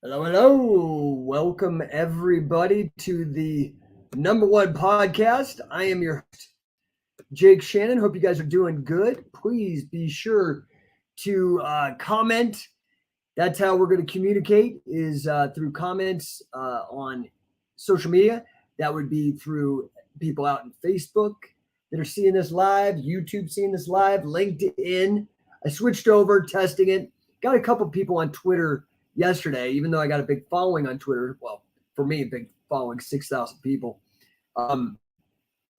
Hello, hello. Welcome everybody to the No1 Podcast. I am your host, Jake Shannon. Hope you guys are doing good. Please be sure to comment. That's how we're going to communicate is through comments on social media. That would be through people out in Facebook that are seeing this live, YouTube seeing this live, LinkedIn. I switched over, testing it. Got a couple people on Twitter yesterday, even though I got a big following on Twitter. Well, for me, a big following, 6,000 people. I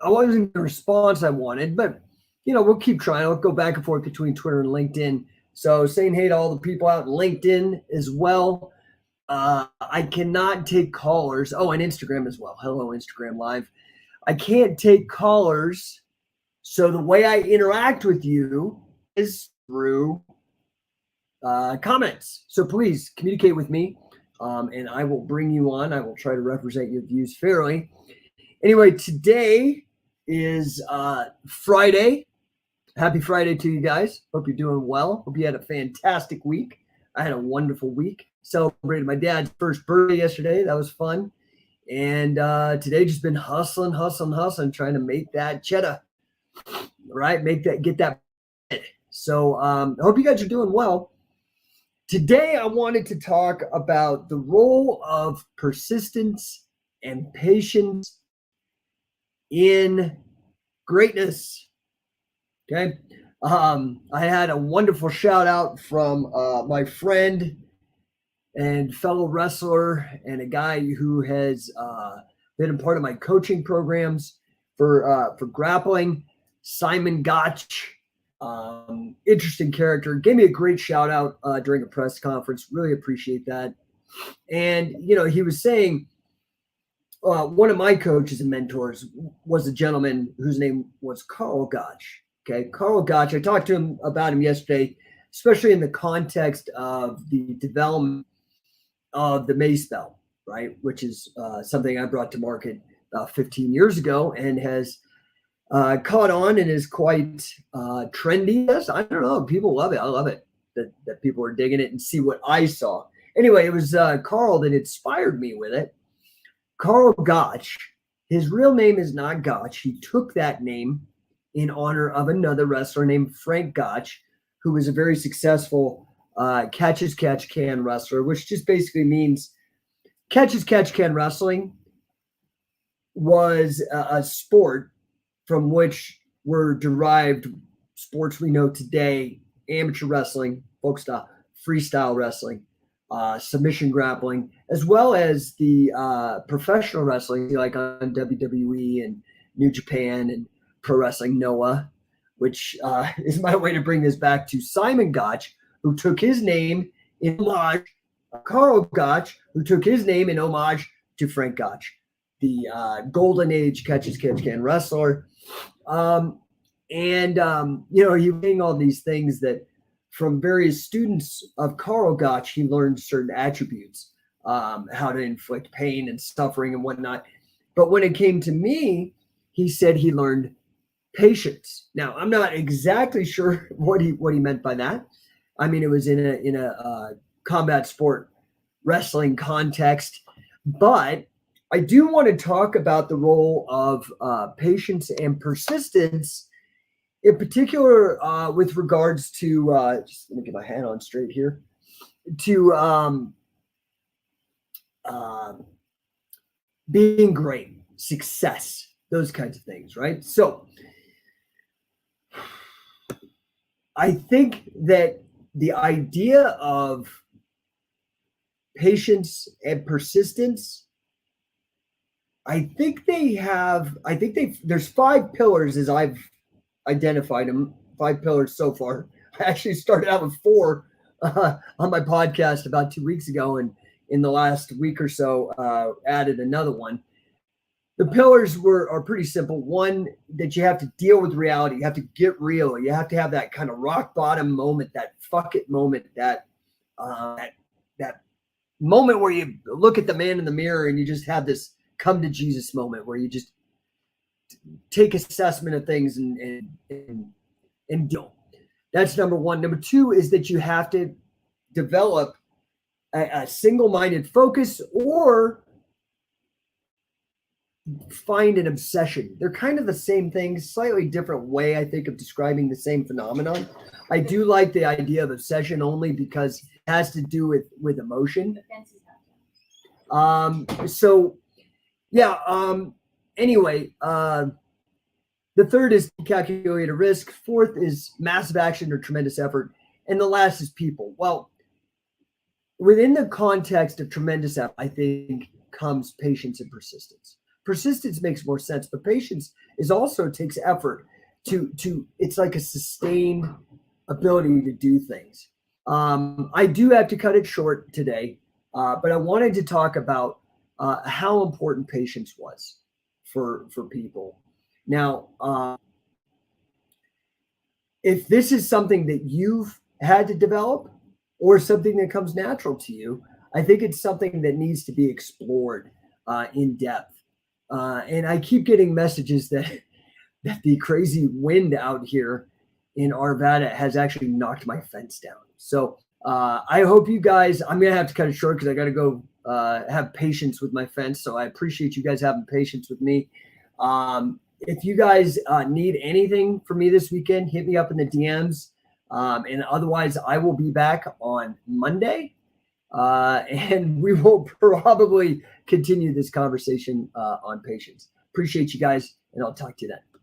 wasn't the response I wanted, but we'll keep trying. I'll go back and forth between Twitter and LinkedIn. So saying hey to all the people out in LinkedIn as well. I cannot take callers. Oh, and Instagram as well. Hello, Instagram Live. I can't take callers. So the way I interact with you is through comments. So please communicate with me, and I will bring you on. I will try to represent your views fairly. Anyway, today is Friday. Happy Friday to you guys. Hope you're doing well. Hope you had a fantastic week. I had a wonderful week. Celebrated my dad's first birthday yesterday. That was fun. And today just been hustling, trying to make that cheddar, right? Get that. So I hope you guys are doing well. Today, I wanted to talk about the role of persistence and patience in greatness. Okay. I had a wonderful shout out from my friend and fellow wrestler and a guy who has been a part of my coaching programs for grappling, Simon Gotch. Interesting character. Gave me a great shout out during a press conference. Really appreciate that. And, he was saying one of my coaches and mentors was a gentleman whose name was Carl Gotch. Okay. Carl Gotch. I talked to him about him yesterday, especially in the context of the development of the mace belt, right? Which is something I brought to market about 15 years ago and has caught on and is quite trendy. Yes, I don't know. People love it. I love it that people are digging it and see what I saw. Anyway, it was Carl that inspired me with it. Carl Gotch. His real name is not Gotch. He took that name in honor of another wrestler named Frank Gotch, who was a very successful catch-as-catch-can wrestler, which just basically means catch-as-catch-can wrestling was a sport from which were derived sports we know today: amateur wrestling, folk style, freestyle wrestling, submission grappling, as well as the professional wrestling, like on WWE and New Japan and Pro Wrestling Noah, which is my way to bring this back to Simon Gotch, who took his name in homage, Carl Gotch, who took his name in homage to Frank Gotch, the golden age catch-as-catch-can wrestler. He was saying all these things that from various students of Carl Gotch, he learned certain attributes, how to inflict pain and suffering and whatnot. But when it came to me, he said he learned patience. Now, I'm not exactly sure what he meant by that. I mean, it was in a combat sport wrestling context, but I do want to talk about the role of patience and persistence, in particular with regards to, just let me get my hat on straight here, to being great, success, those kinds of things, right? So I think that the idea of patience and persistence, there's 5 pillars as I've identified them, 5 pillars so far. I actually started out with 4 on my podcast about 2 weeks ago, and in the last week or so added another one. The pillars are pretty simple. One, that you have to deal with reality. You have to get real. You have to have that kind of rock bottom moment, that fuck it moment, that moment where you look at the man in the mirror and you just have this come to Jesus moment where you just take assessment of things and deal. That's number one. Number two is that you have to develop a single-minded focus or find an obsession. They're kind of the same thing, slightly different way, I think, of describing the same phenomenon. I do like the idea of obsession only because it has to do with emotion. Anyway, the third is calculated risk. Fourth is massive action or tremendous effort. And the last is people. Well, within the context of tremendous effort, I think comes patience and persistence. Persistence makes more sense, but patience is also takes effort to it's like a sustained ability to do things. I do have to cut it short today, but I wanted to talk about how important patience was for people. Now, if this is something that you've had to develop or something that comes natural to you, I think it's something that needs to be explored in depth. And I keep getting messages that the crazy wind out here in Arvada has actually knocked my fence down. So I hope you guys, I'm going to have to cut it short because I got to go have patience with my fence. So I appreciate you guys having patience with me. If you guys need anything from me this weekend, hit me up in the DMs. And otherwise, I will be back on Monday. And we will probably continue this conversation on patience. Appreciate you guys, and I'll talk to you then.